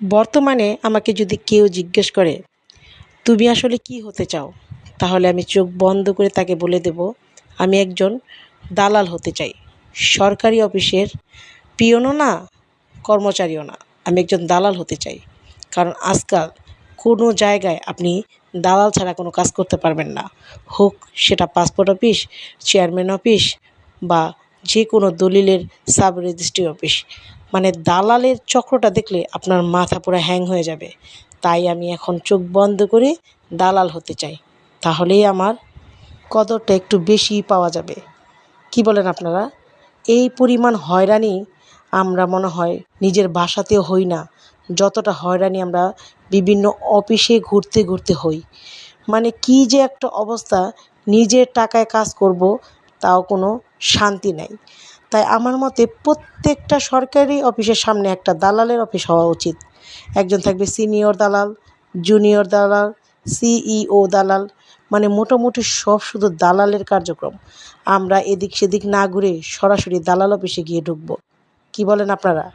বর্তমানে আমাকে যদি কেউ জিজ্ঞেস করে তুমি আসলে কি হতে চাও, তাহলে আমি চোখ বন্ধ করে তাকে বলে দেব আমি একজন দালাল হতে চাই। সরকারি অফিসের পিয়নও না, কর্মচারীও না, আমি একজন দালাল হতে চাই। কারণ আজকাল কোনো জায়গায় আপনি দালাল ছাড়া কোনো কাজ করতে পারবেন না, হোক সেটা পাসপোর্ট অফিস, চেয়ারম্যান অফিস বা যে কোনো দলিলের সাব রেজিস্ট্রি অফিস। মানে দালালের চক্রটা দেখলে আপনার মাথা পুরো হ্যাং হয়ে যাবে। তাই আমি এখন চোখ বন্ধ করে দালাল হতে চাই, তাহলেই আমার কদরটা একটু বেশিই পাওয়া যাবে। কি বলেন আপনারা? এই পরিমাণ হয়রানি আমরা মনে হয় নিজের বাসাতেও হই না, যতটা হয়রানি আমরা বিভিন্ন অফিসে ঘুরতে ঘুরতে হই। মানে কি যে একটা অবস্থা, নিজের টাকায় কাজ করব তাও কোনো শান্তি নাই। তাই আমার মতে প্রত্যেকটা সরকারি অফিসের সামনে একটা দালালের অফিস হওয়া উচিত। একজন থাকবে সিনিয়র দালাল, জুনিয়র দালাল, সিইও দালাল, মানে মোটামুটি সব শুধু দালালের কার্যক্রম। আমরা এদিক সেদিক না ঘুরে সরাসরি দালাল অফিসে গিয়ে ঢুকবো। কি বলেন আপনারা?